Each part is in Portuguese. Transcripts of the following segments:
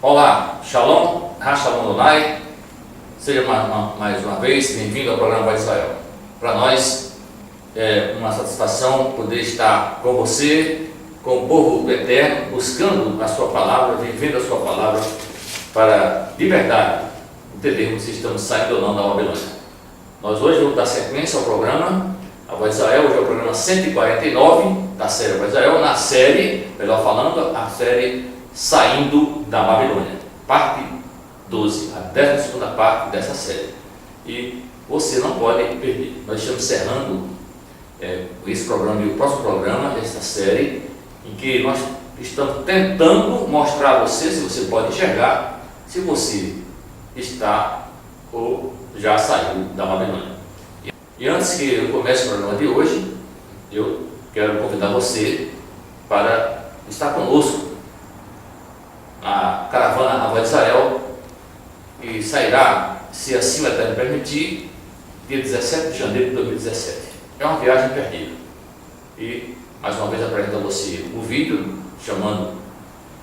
Olá, Shalom, Shalom Adonai, seja mais uma vez bem-vindo ao programa Voz de Israel. Para nós é uma satisfação poder estar com você, com o povo do Eterno, buscando a sua palavra, vivendo a sua palavra, para de verdade entendermos se estamos saindo ou não da Babilônia. Nós hoje vamos dar sequência ao programa A Voz de Israel. Hoje é o programa 149 da série A Voz de Israel, na série, melhor falando, a série Saindo da Babilônia, parte 12, a 12ª parte dessa série. E você não pode perder. Nós estamos encerrando esse programa e o próximo programa, essa série, em que nós estamos tentando mostrar a você, se você pode enxergar, se você está ou já saiu da Babilônia. E antes que eu comece o programa de hoje, eu quero convidar você para estar conosco a caravana A Voz de Israel, que sairá, se assim o Eterno permitir, dia 17 de janeiro de 2017. É uma viagem imperdível. E, mais uma vez, apresento a você o vídeo chamando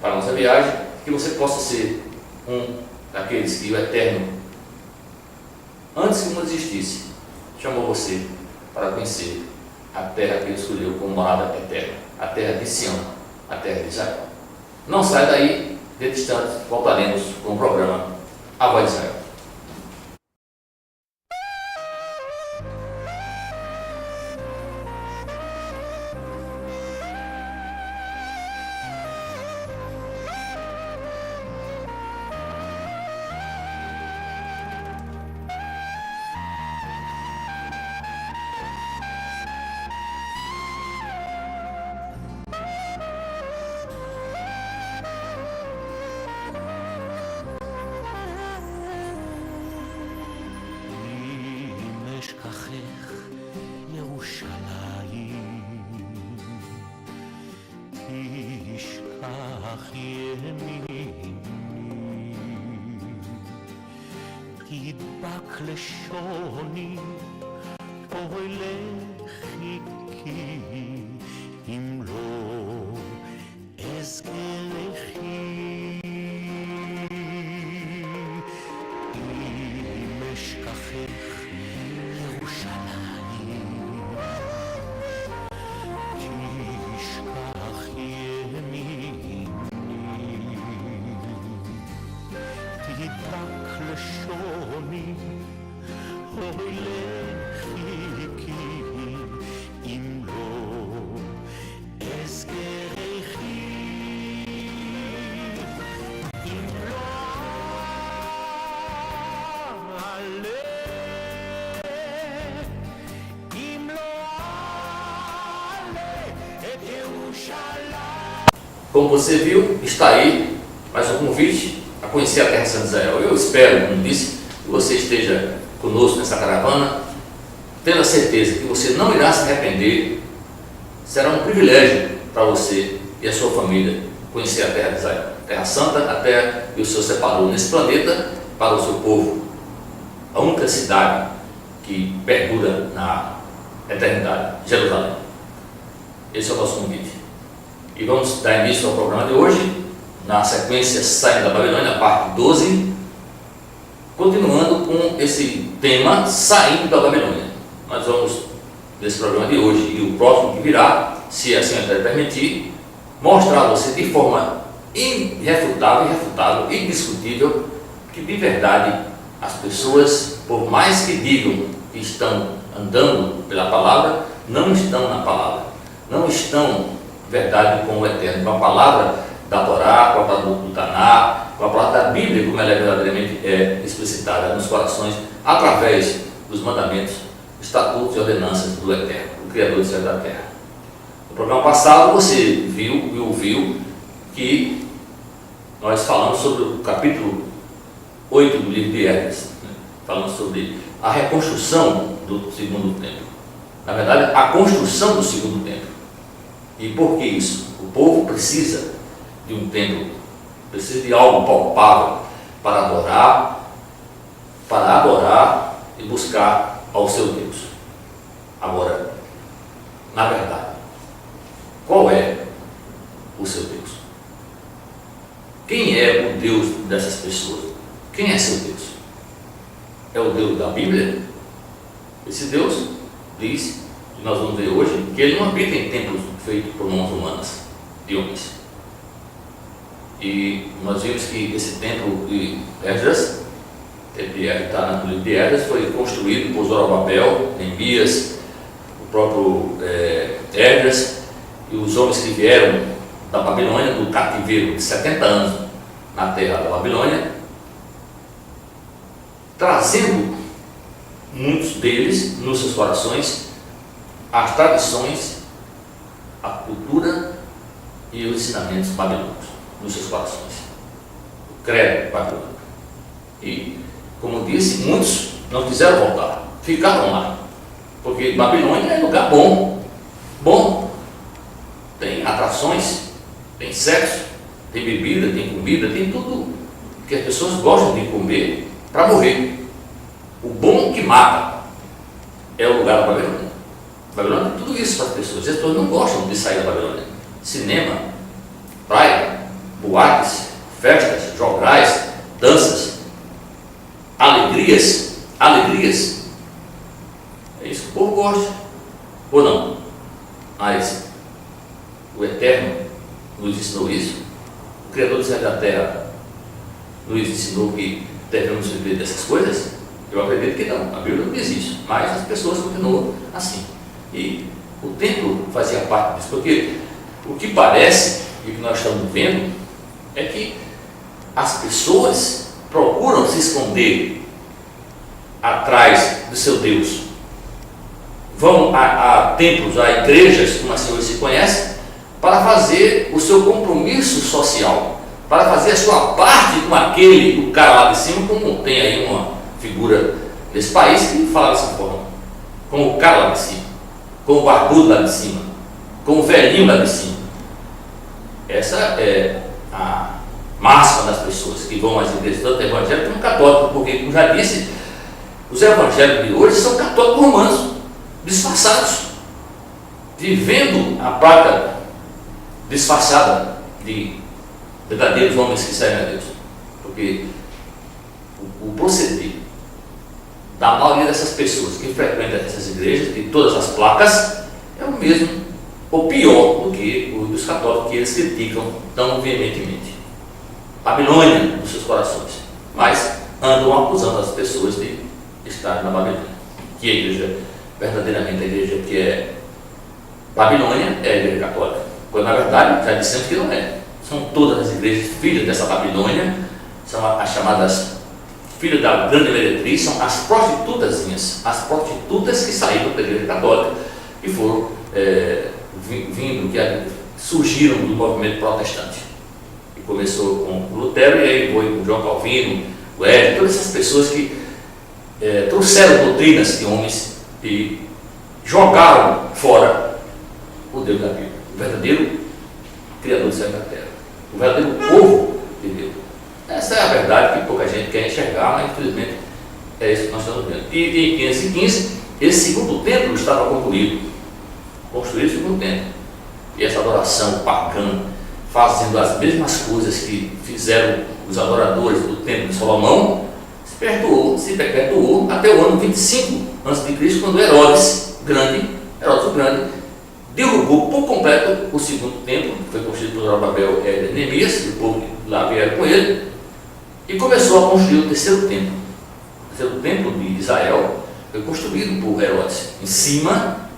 para a nossa viagem, que você possa ser um daqueles que o Eterno, antes que o mundo existisse, chamou você para conhecer a terra que ele escolheu como morada eterna, a terra de Sião, a terra de Israel. Não sai daí. De distante, voltaremos com o programa A Voz de Israel. תדבק לשוני, אוהלך כי אם לא אזכרכי. אם אשכחך ירושלים, תשכח ימיני. תדבק לשוני, אוהלך כי אם לא אזכרכי. אם לא אעלה, אם לא אעלה את ירושלים. Como você viu, está aí mais um convite a conhecer a Terra Santa de Israel. Eu espero, como disse, que você esteja conosco nessa caravana, tendo a certeza que você não irá se arrepender. Será um privilégio para você e a sua família conhecer a Terra de Israel, Terra Santa, a terra que o Senhor separou nesse planeta para o seu povo, a única cidade que perdura na eternidade, Jerusalém. Esse é o nosso convite. E vamos dar início ao programa de hoje, na sequência Saindo da Babilônia, parte 12, continuando com esse tema Saindo da Babilônia. Nós vamos, nesse programa de hoje e o próximo que virá, se assim o Eterno permitir, mostrar a você de forma irrefutável, indiscutível, que de verdade as pessoas, por mais que digam que estão andando pela palavra, não estão na palavra, não estão, verdade, com o Eterno, com a palavra da Torá, com a palavra do Taná, com a palavra da Bíblia, como ela é verdadeiramente explicitada nos corações, através dos mandamentos, estatutos e ordenanças do Eterno, o Criador do céu e da terra. No programa passado você viu e ouviu que nós falamos sobre o capítulo 8 do livro de Esdras, falando sobre a reconstrução do segundo templo. Na verdade, a construção do segundo templo. E por que isso? O povo precisa de um templo, precisa de algo palpável para adorar e buscar ao seu Deus. Agora, na verdade, qual é o seu Deus? Quem é o Deus dessas pessoas? Quem é seu Deus? É o Deus da Bíblia? Esse Deus diz, que nós vamos ver hoje, que ele não habita em templos feitos por mãos humanas, de homens. E nós vimos que esse templo de Esdras, está no livro de Esdras, foi construído por Zorobabel, Neemias, o próprio Esdras, e os homens que vieram da Babilônia, do cativeiro de 70 anos na terra da Babilônia, trazendo muitos deles nos seus corações as tradições, a cultura e os ensinamentos babilônicos nos seus corações, o credo babilônico. E, como disse, muitos não quiseram voltar, ficaram lá, porque Babilônia é lugar bom, tem atrações, tem sexo, tem bebida, tem comida, tem tudo que as pessoas gostam de comer para morrer. O bom que mata é o lugar da Babilônia. Babilônia tem tudo isso para as pessoas. As pessoas não gostam de sair da Babilônia. Cinema, praia, boates, festas, jograis, danças, alegrias. É isso que o povo gosta. Ou não? Mas o Eterno nos ensinou isso. O Criador do céu e da terra nos ensinou que devemos viver dessas coisas. Eu acredito que não. A Bíblia não diz isso. Mas as pessoas continuam assim. E o templo fazia parte disso, porque o que parece, e o que nós estamos vendo, é que as pessoas procuram se esconder atrás do seu Deus. Vão a templos, a igrejas, como assim hoje se conhece, para fazer o seu compromisso social, para fazer a sua parte com aquele, o cara lá de cima, como tem aí uma figura desse país que fala dessa forma, como o cara lá de cima, com o barbudo lá de cima, com o velhinho lá de cima. Essa é a máxima das pessoas que vão às igrejas, tanto evangélicos como católicos, porque, como já disse, os evangélicos de hoje são católicos romanos, disfarçados, vivendo a prática disfarçada de verdadeiros homens que servem a Deus. Porque o proceder da maioria dessas pessoas que frequentam essas igrejas, de todas as placas, é o mesmo, ou pior do que os católicos que eles criticam tão veementemente. Babilônia nos seus corações, mas andam acusando as pessoas de estar na Babilônia. Que a igreja, verdadeiramente a igreja que é Babilônia, é a igreja católica, quando na verdade já dissemos que não é. São todas as igrejas filhas dessa Babilônia, são as chamadas filhas da grande meretriz, são as prostitutazinhas, as prostitutas que saíram da igreja católica e foram surgiram do movimento protestante. E começou com Lutero e aí foi com João Calvino, o Wesley, todas essas pessoas que trouxeram doutrinas de homens e jogaram fora o Deus da Bíblia, o verdadeiro Criador do céu e da terra, o verdadeiro povo de Deus. Essa é a verdade que pouca gente quer enxergar, mas infelizmente é isso que nós estamos vendo. E em 515, esse segundo templo estava concluído, construído o segundo templo. E essa adoração pagã, fazendo as mesmas coisas que fizeram os adoradores do templo de Salomão, se perpetuou até o ano 25 a.C., quando Herodes o Grande, derrubou por completo o segundo templo, que foi construído por Zorobabel e Neemias, e o povo que lá vieram com ele, e começou a construir o terceiro templo. O terceiro templo de Israel foi construído por Herodes, em cima,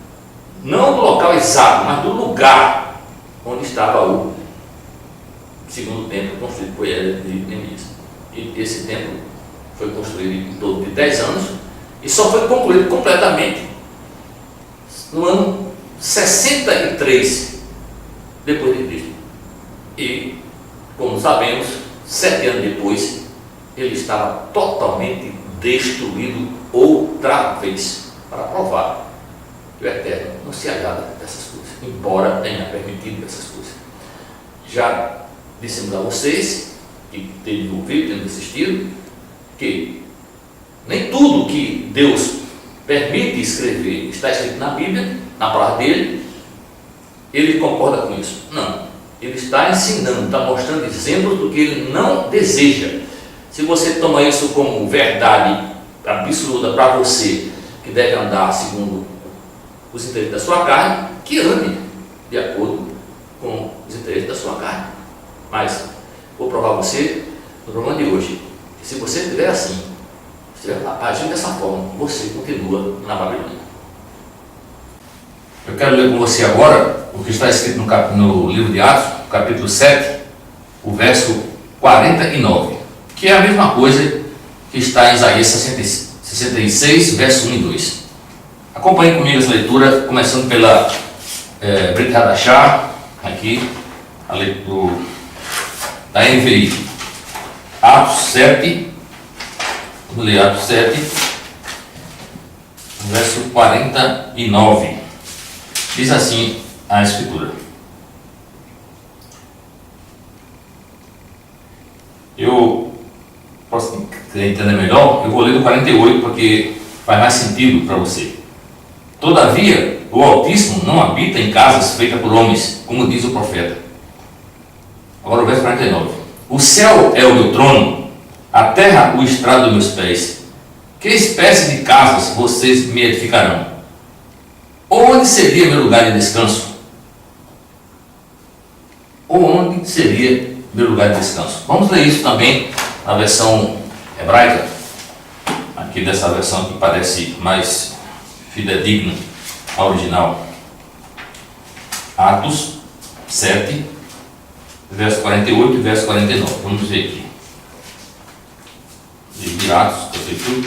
não do local exato, mas do lugar onde estava o segundo templo construído por ele de Neemias. E esse templo foi construído em torno de 10 anos e só foi concluído completamente no ano 63 depois de Cristo. E, como sabemos, 7 anos depois, ele estava totalmente destruído outra vez, para provar que o Eterno não se agrada dessas coisas, embora tenha permitido essas coisas. Já dissemos a vocês, que teve ouvido, tendo assistido, que nem tudo que Deus permite escrever está escrito na Bíblia, na palavra dele, ele concorda com isso. Não, ele está ensinando, está mostrando exemplos do que ele não deseja. Se você toma isso como verdade absoluta para você, que deve andar segundo os interesses da sua carne, que ande de acordo com os interesses da sua carne. Mas vou provar a você no programa de hoje, que se você estiver assim, se estiver agindo dessa forma, você continua na Babilônia. Eu quero ler com você agora o que está escrito no livro de Atos, capítulo 7, o verso 49, que é a mesma coisa que está em Isaías 66, verso 1 e 2. Acompanhe comigo essa leitura, começando pela Brit Hadashah, aqui, a leitura da NVI. Atos 7, vamos ler Atos 7, verso 49. Diz assim a Escritura. Eu posso entender melhor, eu vou ler do 48 porque faz mais sentido para você. Todavia, o Altíssimo não habita em casas feitas por homens, como diz o profeta. Agora o verso 49. O céu é o meu trono, a terra o estrado dos meus pés. Que espécie de casas vocês me edificarão? Onde seria meu lugar de descanso? Onde seria meu lugar de descanso? Vamos ler isso também na versão hebraica, aqui dessa versão que parece mais fidedigna ao original. Atos 7, verso 48 e verso 49. Vamos ver aqui. Livro de Atos, capítulo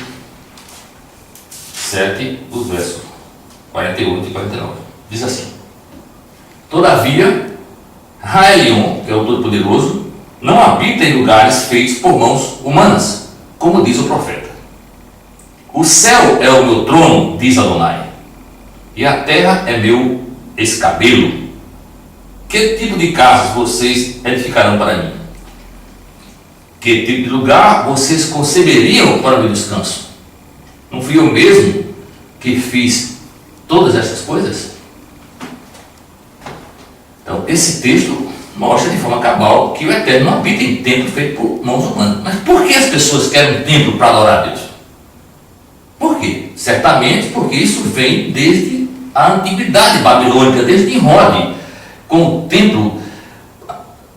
7, os versos 48 e 49. Diz assim: Todavia, Raelion, que é o Todo-Poderoso, não habita em lugares feitos por mãos humanas, como diz o profeta. O céu é o meu trono, diz Adonai, e a terra é meu escabelo. Que tipo de casas vocês edificarão para mim? Que tipo de lugar vocês conceberiam para o meu descanso? Não fui eu mesmo que fiz todas essas coisas? Então, esse texto mostra de forma cabal que o Eterno não habita em templo feito por mãos humanas. Mas por que as pessoas querem um templo para adorar a Deus? Por quê? Certamente porque isso vem desde a antiguidade babilônica, desde Nimrod, com o templo,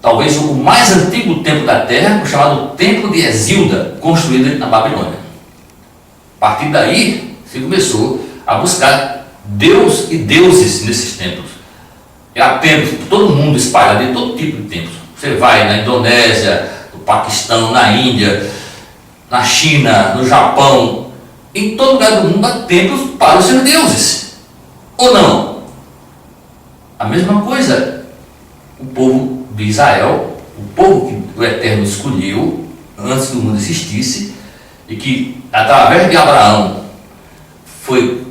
talvez o mais antigo templo da terra, o chamado Templo de Exilda, construído na Babilônia. A partir daí, se começou a buscar Deus e deuses nesses templos. E há templos por todo mundo espalhado, em todo tipo de templos. Você vai na Indonésia, no Paquistão, na Índia, na China, no Japão, em todo lugar do mundo há templos para os seus deuses. Ou não? A mesma coisa, o povo de Israel, o povo que o Eterno escolheu antes que o mundo existisse, e que através de Abraão foi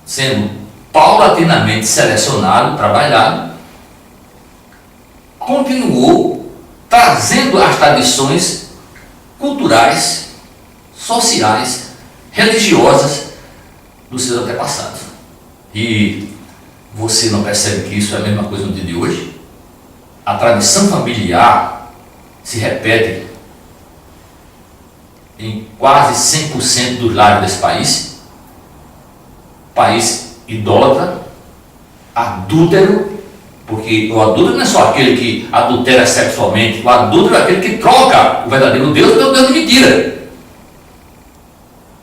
sendo paulatinamente selecionado, trabalhado, continuou trazendo as tradições culturais, sociais, religiosas dos seus antepassados. E você não percebe que isso é a mesma coisa no dia de hoje? A tradição familiar se repete em quase 100% dos lares desse país. País idólatra, adúltero, porque o adúltero não é só aquele que adultera sexualmente, o adúltero é aquele que troca o verdadeiro Deus pelo Deus de mentira.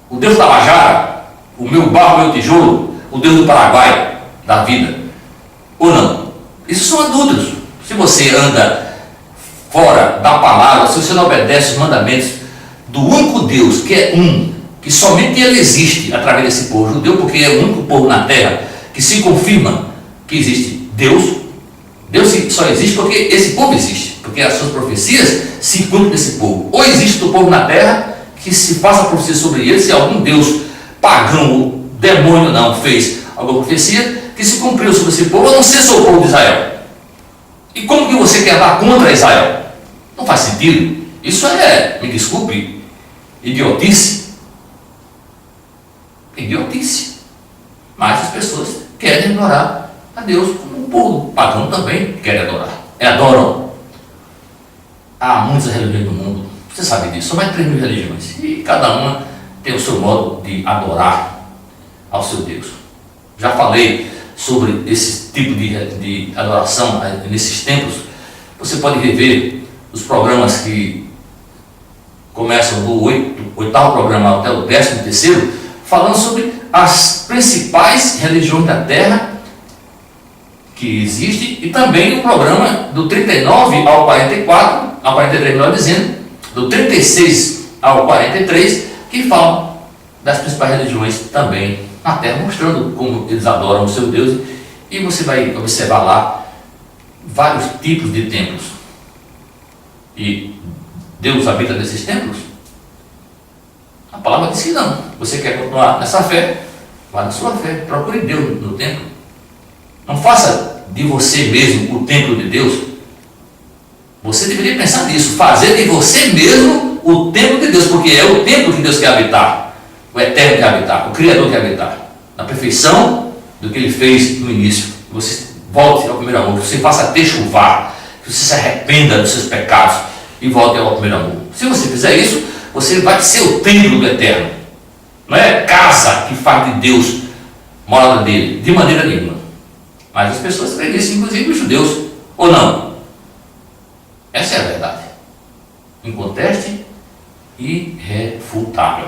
O Deus da Tabajara, o meu barro, o meu tijolo, o Deus do Paraguai, da vida. Ou não? Isso são adúlteros. Se você anda fora da palavra, se você não obedece os mandamentos do único Deus, que é um, que somente ele existe através desse povo judeu, porque é o único povo na terra que se confirma que existe Deus. Deus só existe porque esse povo existe, porque as suas profecias se cumprem nesse povo. Ou existe o povo na terra que se faça profecia sobre eles, se algum Deus pagão, demônio não, fez alguma profecia, que se cumpriu sobre esse povo, a não ser sobre o povo de Israel. E como que você quer dar contra Israel? Não faz sentido. Isso é, me desculpe, idiotice. Idiotice. Mas as pessoas querem adorar a Deus, como o povo pagão também quer adorar. E adoram. Há muitas religiões no mundo, você sabe disso, são mais de 3.000 religiões. E cada uma tem o seu modo de adorar ao seu Deus. Já falei sobre esse tipo de adoração nesses templos. Você pode rever os programas que começam do 8º programa até o 13º, falando sobre as principais religiões da Terra que existe, e também o programa do 39 ao 44, ao 43 melhor dizendo, do 36 ao 43, que falam das principais religiões também na Terra, mostrando como eles adoram o seu Deus. E você vai observar lá vários tipos de templos. E Deus habita nesses templos? A palavra diz que não. Você quer continuar nessa fé? Vá na sua fé, procure Deus no templo. Não faça de você mesmo o templo de Deus. Você deveria pensar nisso, fazer de você mesmo o templo de Deus, porque é o templo que Deus quer habitar, o Eterno quer habitar, o Criador quer habitar, na perfeição do que Ele fez no início. Que você volte ao primeiro amor, que você faça techuvá, que você se arrependa dos seus pecados e volte ao primeiro amor. Se você fizer isso, você vai ser o templo do Eterno. Não é casa que faz de Deus morada dele, de maneira nenhuma. Mas as pessoas creem nisso, inclusive os judeus, ou não? Essa é a verdade. Inconteste e irrefutável.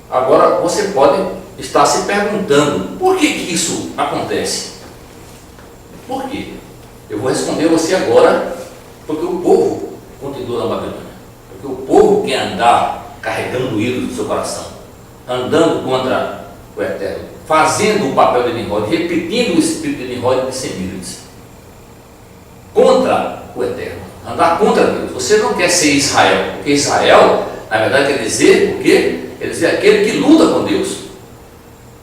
Agora você pode estar se perguntando por que isso acontece? Por quê? Eu vou responder a você agora, porque o povo continua na Babilônia. Porque o povo quer andar carregando ídolos no seu coração, andando contra o Eterno, fazendo o papel de Nimrod, repetindo o espírito de Nimrod de Semíramis, contra o Eterno, andar contra Deus. Você não quer ser Israel, porque Israel, na verdade, quer dizer o quê? Quer dizer aquele que luta com Deus.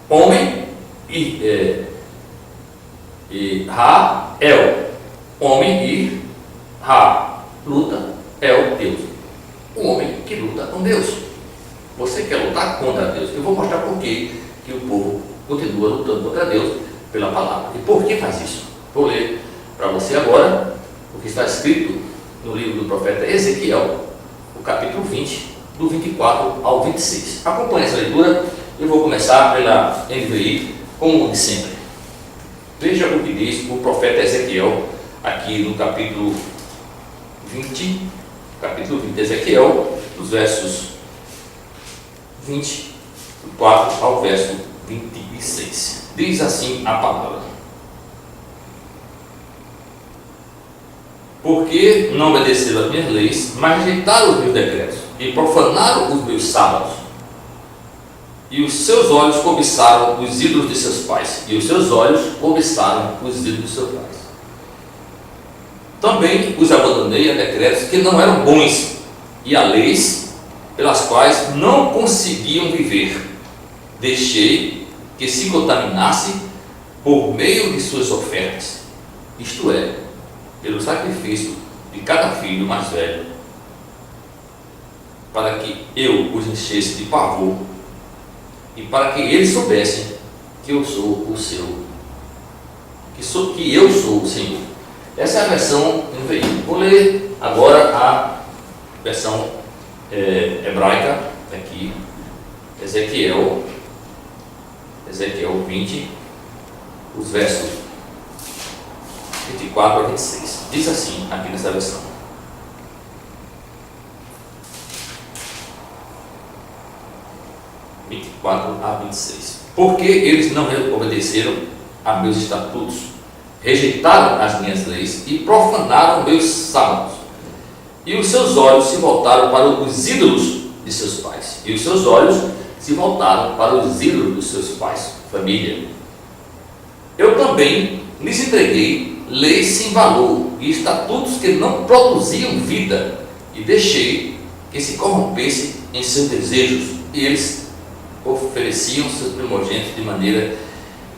Homem e Ra-El. Homem e Ra, luta, El, Deus. O homem que luta com Deus. Você quer lutar contra Deus. Eu vou mostrar por que o povo continua lutando contra Deus pela palavra. E por que faz isso? Vou ler para você agora o que está escrito no livro do profeta Ezequiel, o capítulo 20, do 24 ao 26. Acompanhe essa leitura. Eu vou começar pela NVI, como de sempre. Veja o que diz o profeta Ezequiel aqui no capítulo 20 de Ezequiel, dos versos 24 ao verso 26. Diz assim a palavra: porque não obedeceram às minhas leis, mas rejeitaram os meus decretos e profanaram os meus sábados, e os seus olhos cobiçaram os ídolos de seus pais, e os seus olhos cobiçaram os ídolos de seus pais. Também os abandonei a decretos que não eram bons e a leis pelas quais não conseguiam viver. Deixei que se contaminasse por meio de suas ofertas, isto é, pelo sacrifício de cada filho mais velho, para que eu os enchesse de pavor e para que eles soubessem que eu sou o seu, que eu sou o Senhor. Essa é a versão NVI. Vou ler agora a versão hebraica aqui, Ezequiel 20, os versos 24 a 26. Diz assim aqui nessa versão: 24 a 26. Porque eles não obedeceram a meus estatutos, rejeitaram as minhas leis e profanaram meus sábados, e os seus olhos se voltaram para os ídolos de seus pais, e os seus olhos se voltaram para os ídolos dos seus pais, família. Eu também lhes entreguei leis sem valor e estatutos que não produziam vida, e deixei que se corrompesse em seus desejos, e eles ofereciam seus primogênitos de maneira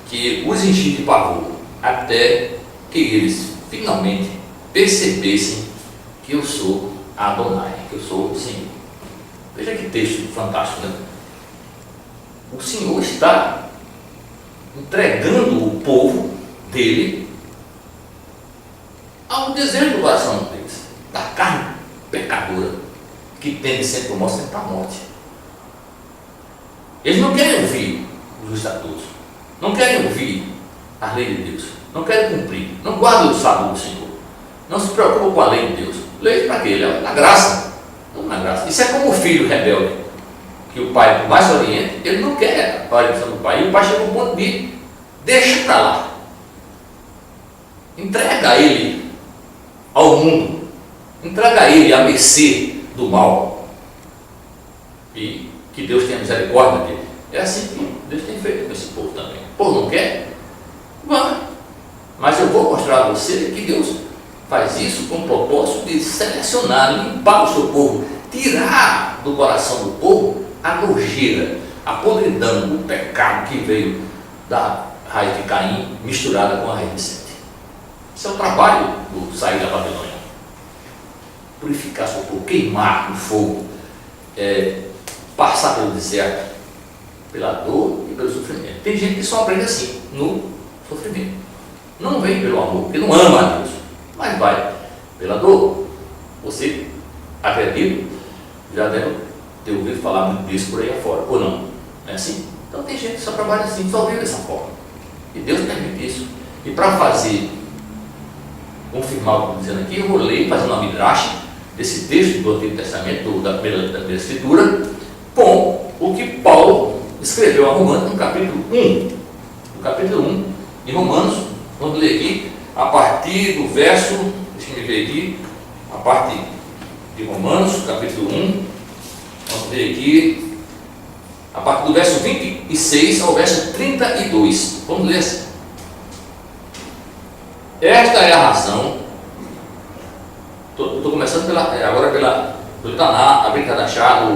que os enchia de pavor, até que eles finalmente percebessem que eu sou Adonai, que eu sou o Senhor. Veja que texto fantástico, né? O Senhor está entregando o povo dele ao desejo do coração deles, da carne pecadora, que tende sempre o mal, sempre para a morte. Eles não querem ouvir os estatutos, não querem ouvir a lei de Deus, não querem cumprir, não guardam o sábado do Senhor, não se preocupam com a lei de Deus. Lei para quê? Ele é na graça, não na graça. Isso é como o filho rebelde, que o pai, por mais oriente, ele não quer a orientação do pai, e o pai chega ao ponto de deixa para lá, entrega ele ao mundo, entrega ele à mercê do mal, e que Deus tenha misericórdia dele. É assim que Deus tem feito com esse povo também. O povo não quer? Vai, mas eu vou mostrar a você que Deus faz isso com o propósito de selecionar, limpar o seu povo, tirar do coração do povo a nojeira, a podridão, o pecado que veio da raiz de Caim misturada com a raiz de Sete. Esse é o trabalho do sair da Babilônia. Purificar seu povo, queimar no fogo, passar pelo deserto, pela dor e pelo sofrimento. Tem gente que só aprende assim, no sofrimento. Não vem pelo amor, porque não ama a Deus, mas vai pela dor. Você, acredito, já deve ter ouvido falar muito disso por aí afora, ou não? Não é assim? Então tem gente que só trabalha assim, só vive dessa forma. E Deus permite isso. E para fazer, confirmar o que eu estou dizendo aqui, eu vou ler, fazendo uma midrash desse texto do Antigo Testamento, da primeira Escritura, com o que Paulo escreveu a Romanos no capítulo 1. No capítulo 1 de Romanos, vamos ler aqui, a partir do verso, deixa eu ver aqui, a partir de Romanos, capítulo 1, vamos ver aqui, a partir do verso 26 ao verso 32. Vamos ler assim. Esta é a razão. Estou começando agora pelo Taná, a Britadachá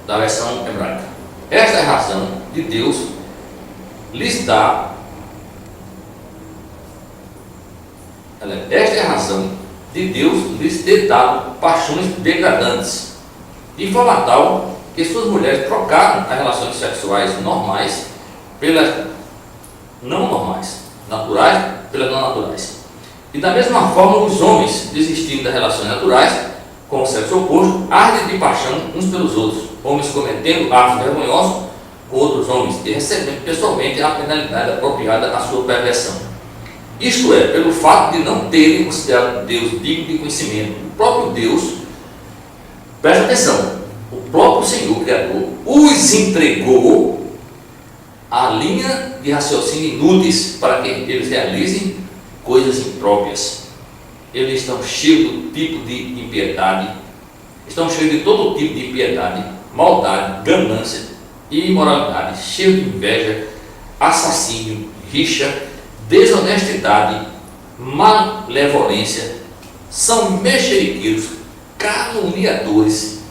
da versão hebraica. Esta é a razão de Deus lhes dar. Esta é a razão de Deus lhes ter dado paixões degradantes, de forma tal que suas mulheres trocaram as relações sexuais normais pelas não normais, naturais pelas não naturais. E da mesma forma os homens, desistindo das relações naturais com o sexo oposto, ardem de paixão uns pelos outros, homens cometendo atos vergonhosos com outros homens e recebendo pessoalmente a penalidade apropriada à sua perversão. Isto é, pelo fato de não terem considerado Deus digno de conhecimento. O próprio Deus, presta atenção, o próprio Senhor Criador os entregou a linha de raciocínio inúteis para que eles realizem coisas impróprias. Eles estão cheios do tipo de impiedade, estão cheios de todo tipo de impiedade, maldade, ganância e imoralidade, cheios de inveja, assassínio, rixa, desonestidade, malevolência, são mexeriqueiros, caluniadores,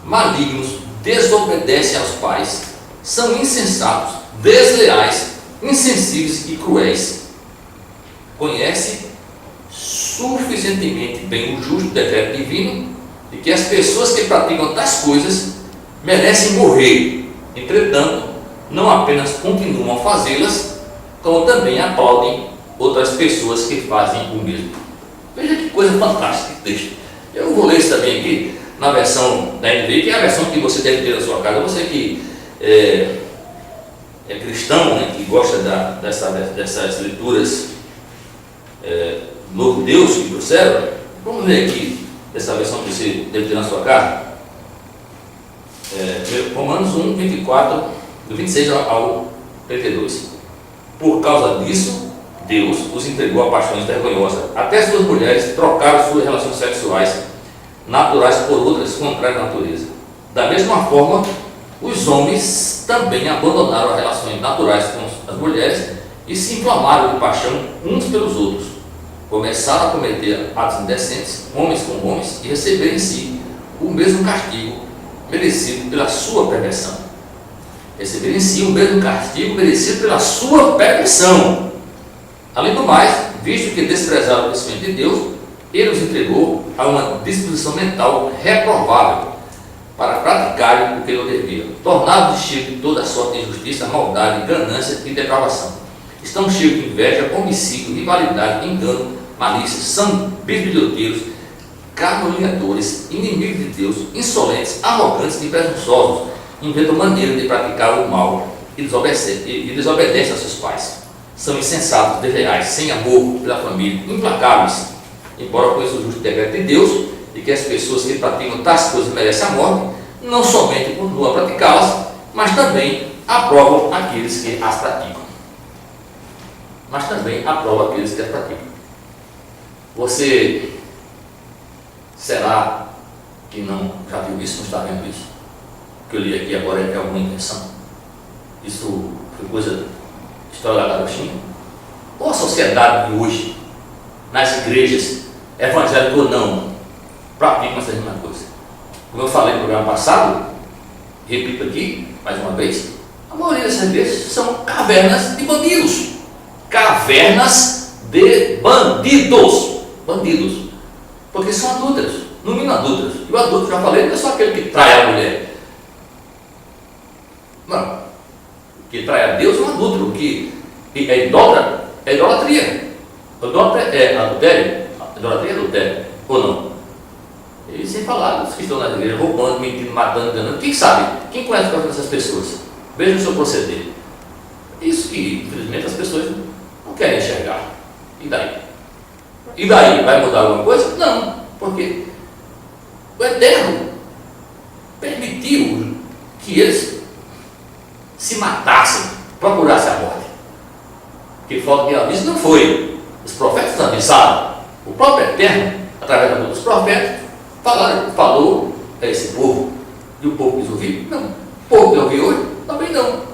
malignos, desobedecem aos pais, são insensatos, desleais, insensíveis e cruéis. Conhece suficientemente bem o justo decreto divino de que as pessoas que praticam tais coisas merecem morrer. Entretanto, não apenas continuam a fazê-las, como também aplaudem outras pessoas que fazem o mesmo. Veja que coisa fantástica esse texto. Eu vou ler isso também aqui na versão da NVI, que é a versão que você deve ter na sua casa. Você que é cristão, né, que gosta dessas leituras Novo Deus que trouxeram, vamos ler aqui essa versão que você deve ter na sua casa. Romanos 1, 24, do 26 ao 32. Por causa disso, Deus os entregou a paixões vergonhosas. Até suas mulheres trocaram suas relações sexuais naturais por outras contrárias à natureza. Da mesma forma, os homens também abandonaram as relações naturais com as mulheres e se inflamaram de paixão uns pelos outros. começaram a cometer atos indecentes, homens com homens, e receberam em si o mesmo castigo merecido pela sua perversão. Receberam em si o mesmo castigo merecido pela sua perversão. Além do mais, visto que desprezaram o conhecimento de Deus, ele os entregou a uma disposição mental reprovável para praticarem o que não deviam, tornados cheios de toda sorte de injustiça, maldade, ganância e depravação. Estão cheios de inveja, homicídio, rivalidade, engano, malícia, são bisbilhoteiros, caluniadores, inimigos de Deus, insolentes, arrogantes e presunçosos, inventam maneira de praticar o mal e desobedecem aos seus pais. São insensatos, desleais, sem amor pela família, implacáveis, embora conheçam o justo decreto de Deus e que as pessoas que praticam tais coisas merecem a morte, não somente continuam a praticá-las, mas também aprovam aqueles que as praticam. Você será que não já viu isso, não está vendo isso? O que eu li aqui agora é alguma invenção? Isso foi coisa, história da carochinha? Ou a sociedade de hoje, nas igrejas, evangélicas ou não, praticam essa mesma coisa? Como eu falei no programa passado, repito aqui, mais uma vez, a maioria dessas igrejas são cavernas de bandidos. Cavernas de bandidos. Bandidos. Porque são adúlteros, no mínimo adúlteros. E o adulto, já falei, não é só aquele que trai a mulher. Não. Que trai a Deus é um adúltero. Que é idólatra, é idolatria. Idólatra é adultério. Idolatria é adultério. Ou não? E sem falar dos que estão na igreja, roubando, mentindo, matando, enganando. Quem sabe? Quem conhece essas pessoas? Veja o seu proceder. Isso que, infelizmente, as pessoas não querem enxergar. E daí? E daí? Vai mudar alguma coisa? Não. Porque o Eterno permitiu que eles se matassem, procurassem a morte. Que falta de aviso não foi. Os profetas avisaram. O próprio Eterno, através da boca dos profetas, falou a esse povo. E o povo quis ouvir? Não. O povo que ouviu hoje? Também não.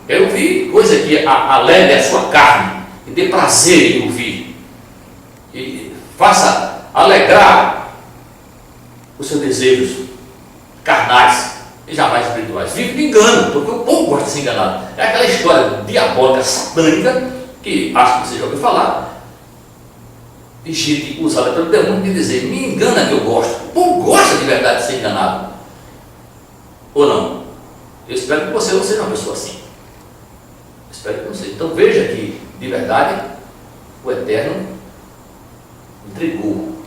Quero ouvir coisa que alegre a sua carne e dê prazer em ouvir. E faça alegrar os seus desejos carnais e jamais espirituais. Vive me engano, porque o povo gosta de ser enganado. É aquela história diabólica, satânica, que acho que você já ouviu falar, de gente usada pelo demônio de dizer, me engana que eu gosto. O povo gosta de verdade de ser enganado. Ou não? Eu espero que você não seja uma pessoa assim. Espero que não seja. Então veja que, de verdade, o Eterno entregou,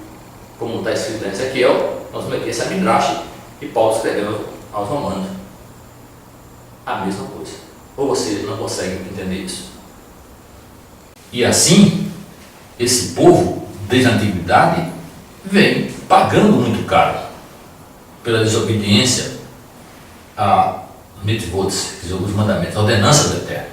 como está escrito em Ezequiel, nós vamos aqui essa Midrash que Paulo escreveu aos Romanos. A mesma coisa. Ou você não consegue entender isso? E assim, esse povo, desde a antiguidade, vem pagando muito caro pela desobediência a mitzvot, os mandamentos, a ordenança do Eterno.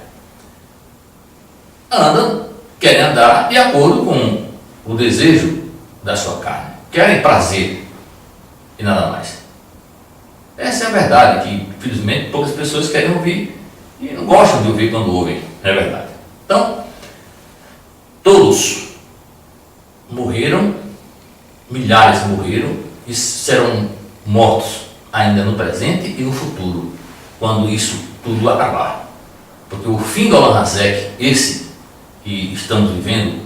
Andam, querem andar de acordo com o desejo da sua carne, querem prazer e nada mais. Essa é a verdade que, infelizmente, poucas pessoas querem ouvir e não gostam de ouvir quando ouvem, é verdade. Então, todos morreram, milhares morreram e serão mortos ainda no presente e no futuro, quando isso tudo acabar. Porque o fim do Olam Hazek, esse que estamos vivendo,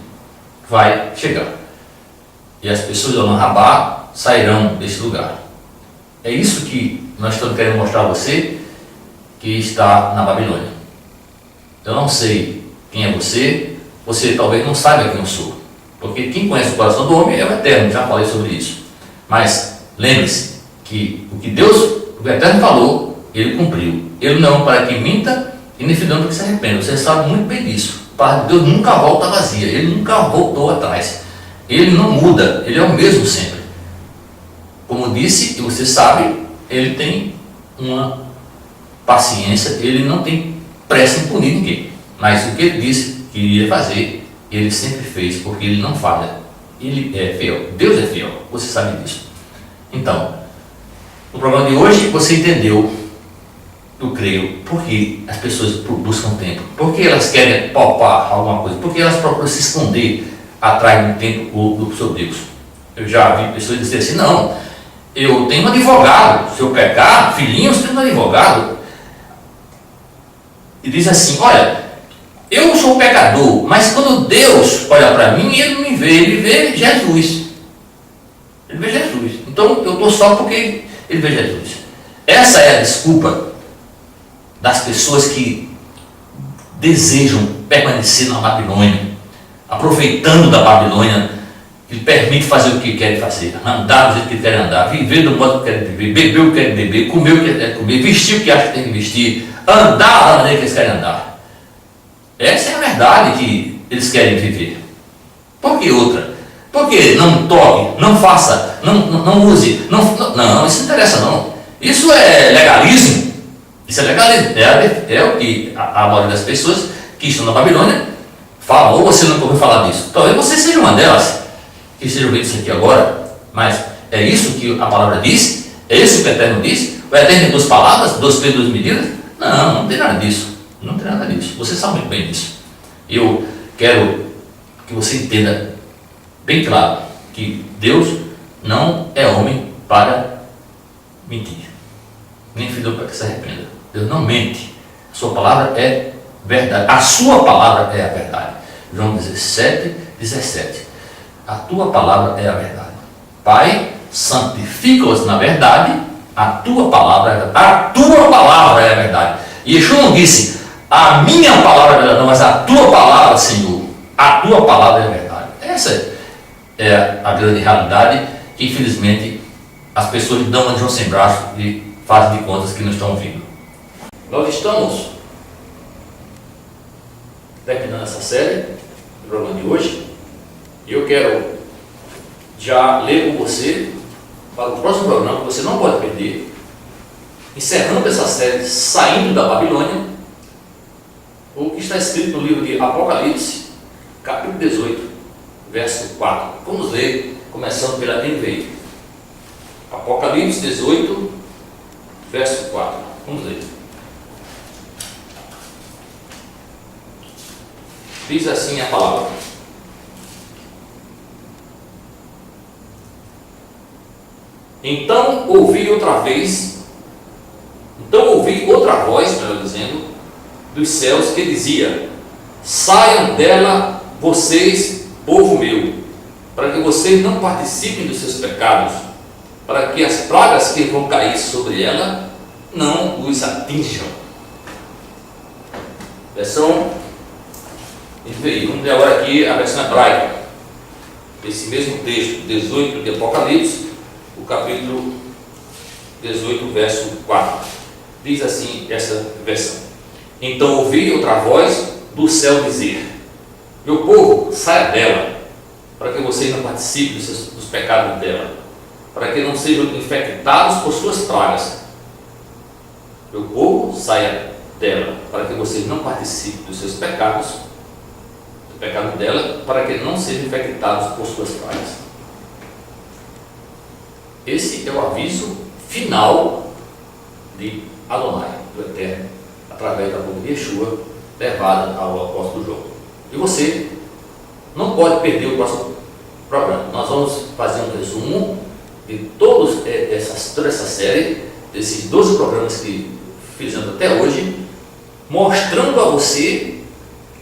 vai chegar. E as pessoas do Olam Rabá sairão desse lugar. É isso que nós estamos querendo mostrar a você que está na Babilônia. Eu não sei quem é você talvez não saiba quem eu sou. Porque quem conhece o coração do homem é o Eterno, já falei sobre isso. Mas lembre-se que o que o Eterno falou, ele cumpriu. Ele não para que minta e nem filhão para que se arrependa. Você sabe muito bem disso. A palavra de Deus nunca volta vazia, ele nunca voltou atrás. Ele não muda, ele é o mesmo sempre. Como disse, e você sabe, ele tem uma paciência, ele não tem pressa em punir ninguém. Mas o que ele disse que iria fazer, ele sempre fez, porque ele não falha. Ele é fiel, Deus é fiel, você sabe disso. Então, no programa de hoje você entendeu, eu creio, porque as pessoas buscam tempo, porque elas querem poupar alguma coisa, porque elas procuram se esconder atrás do tempo do seu Deus. Eu já vi pessoas dizer assim, não, eu tenho um advogado, se eu pecar, filhinho, você tem um advogado. E diz assim, olha, eu sou pecador, mas quando Deus olha para mim, Ele não me vê, Ele vê Jesus. Ele vê Jesus. Então eu estou só porque Ele vê Jesus. Essa é a desculpa das pessoas que desejam permanecer na Babilônia, aproveitando da Babilônia, que permite fazer o que querem fazer, andar do jeito que querem andar, viver do modo que querem viver, beber o que querem beber, comer o que querem comer, vestir o que acham que tem que vestir, andar da maneira que eles querem andar. Essa é a verdade que eles querem viver. Por que outra? Porque não toque, não faça, não use, não, isso não interessa não. Isso é legalismo. Isso é legalismo. É o que a maioria das pessoas que estão na Babilônia falam, ou você nunca ouviu falar disso. Talvez você seja uma delas que esteja ouvindo isso aqui agora, mas é isso que a palavra diz? É isso que o Eterno diz? O Eterno tem duas palavras, duas pesos, duas medidas? Não tem nada disso. Não tem nada disso. Você sabe muito bem disso. Eu quero que você entenda bem claro que Deus não é homem para mentir, nem filho para que se arrependa. Deus não mente. A sua palavra é verdade. A sua palavra é a verdade. João 17, 17. A tua palavra é a verdade. Pai, santifica-os na verdade. A tua palavra é a verdade. A tua palavra é a verdade. E Yeshua não disse, a minha palavra é a verdade, não, mas a tua palavra, Senhor. A tua palavra é a verdade. Essa é a grande realidade que, infelizmente, as pessoas dão uma de sem braço e fazem de contas que não estão ouvindo. Nós estamos terminando essa série do programa de hoje e eu quero já ler com você para o próximo programa que você não pode perder, encerrando essa série Saindo da Babilônia, o que está escrito no livro de Apocalipse, capítulo 18, verso 4. Vamos ler, começando pela NVI. Apocalipse 18, verso 4. Vamos ler. Diz assim a palavra: Então ouvi outra voz, melhor dizendo, dos céus que dizia: saiam dela vocês, povo meu, para que vocês não participem dos seus pecados, para que as pragas que vão cair sobre ela não os atinjam. Versão NVI. Vamos ler agora aqui a versão hebraica desse mesmo texto, 18 de Apocalipse, o capítulo 18, verso 4. Diz assim essa versão: Então ouvi outra voz do céu dizer: meu povo, saia dela, para que vocês não participem dos pecados dela, para que não sejam infectados por suas pragas. Meu povo, saia dela, para que vocês não participem dos seus pecados, do pecado dela, para que não sejam infectados por suas pragas. Esse é o aviso final de Adonai, do Eterno, através da boca de Yeshua, levada ao apóstolo João. E você não pode perder o próximo programa. Nós vamos fazer um resumo de toda essa série, desses 12 programas que fizemos até hoje, mostrando a você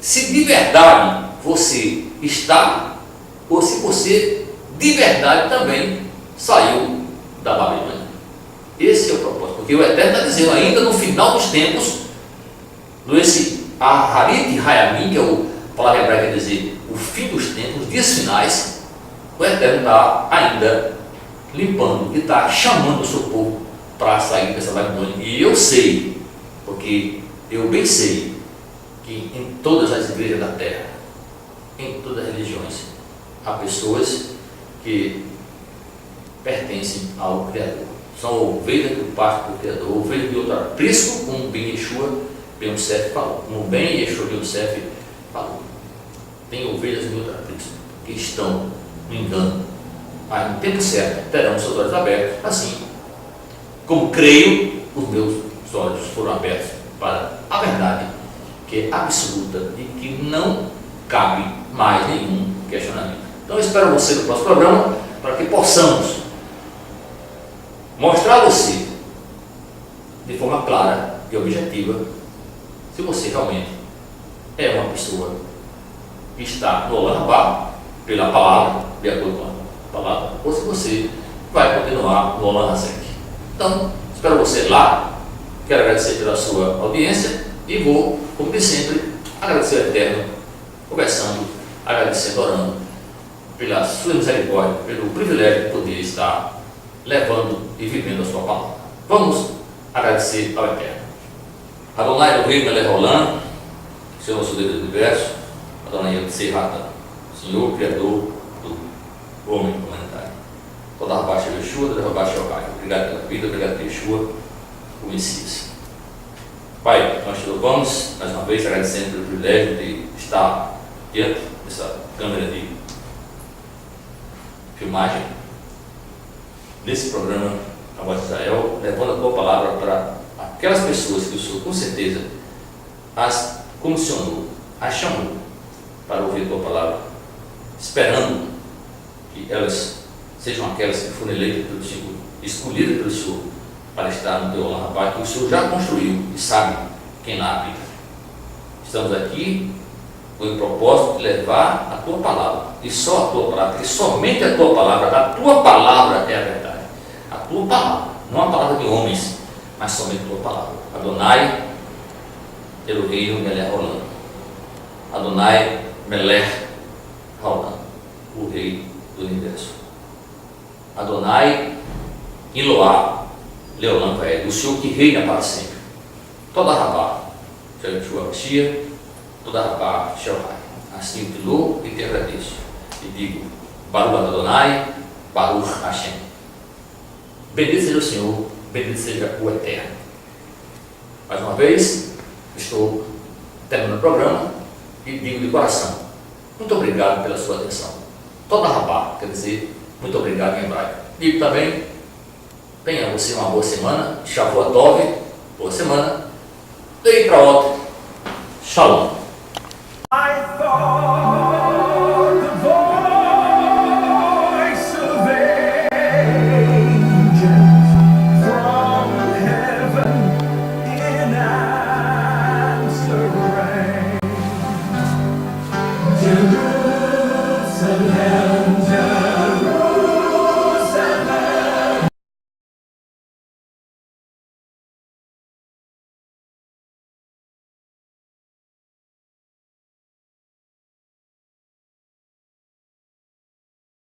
se de verdade você está, ou se você de verdade também saiu da Babilônia. Esse é o propósito, porque o Eterno está dizendo ainda no final dos tempos, esse Aharit Hayamim, que é a palavra hebraica quer dizer o fim dos tempos, os dias finais, o Eterno está ainda limpando e está chamando o seu povo para sair dessa Babilônia. E eu sei, porque eu bem sei, que em todas as igrejas da terra, em todas as religiões, há pessoas que pertencem ao Criador. São ovelhas do pacto do Criador, ovelhas de outro aprisco, como bem Yeshua Ben Yosef falou. Como bem Yeshua Ben Yosef falou. Tem ovelhas de outro aprisco que estão no engano, mas no tempo certo terão seus olhos abertos. Assim como creio, os meus olhos foram abertos para a verdade, que é absoluta e que não cabe mais nenhum questionamento. Então eu espero você no próximo programa para que possamos mostrar a você de forma clara e objetiva se você realmente é uma pessoa que está no Olan Rabá pela palavra, de acordo com a palavra, ou se você vai continuar no Olan Hasek. Então, espero você lá. Quero agradecer pela sua audiência e vou, como de sempre, agradecer ao Eterno, conversando, agradecendo, orando pela sua misericórdia, pelo privilégio de poder estar levando e vivendo a sua palavra. Vamos agradecer ao Eterno. Adonai Elohim Melech Haolam, Senhor nosso Deus do universo, Adonai Yetzirah, Senhor Criador do homem planetário. Toda a baixa Yeshua, toda a baixa Yokai. Obrigado pela vida, obrigado por Yeshua, o Messias. Pai, nós te louvamos mais uma vez, agradecendo pelo privilégio de estar diante dessa câmera de filmagem desse programa A Voz de Israel, levando a tua palavra para aquelas pessoas que o Senhor com certeza as comissionou, as chamou para ouvir a tua palavra, esperando que elas sejam aquelas que foram eleitas pelo Senhor, escolhidas pelo Senhor para estar no teu Olan Rabá, que o Senhor já construiu e sabe quem lá habita. Estamos aqui com o propósito de levar a tua palavra, e só a tua palavra, porque somente a tua palavra é a verdade. A tua palavra, não a palavra de homens, mas somente a tua palavra. Adonai Elohim Melech Haolam. Adonai Melech Haolam, o Rei do Universo. Adonai Eloá Leolam Vaed, o Senhor que reina para sempre. Toda Rabá, Yeshua Mashiach, toda Rabá, Shalhai. Assim eu te louvo e te agradeço. E digo, Baruch Adonai, Baruch Hashem. Bendito seja o Senhor, bendito seja o Eterno. Mais uma vez, estou terminando o programa e digo de coração, muito obrigado pela sua atenção. Toda Rabá, quer dizer, muito obrigado em hebraico. Digo também, tenha você uma boa semana, Shavuot Tov, boa semana, daí para outra, Shalom.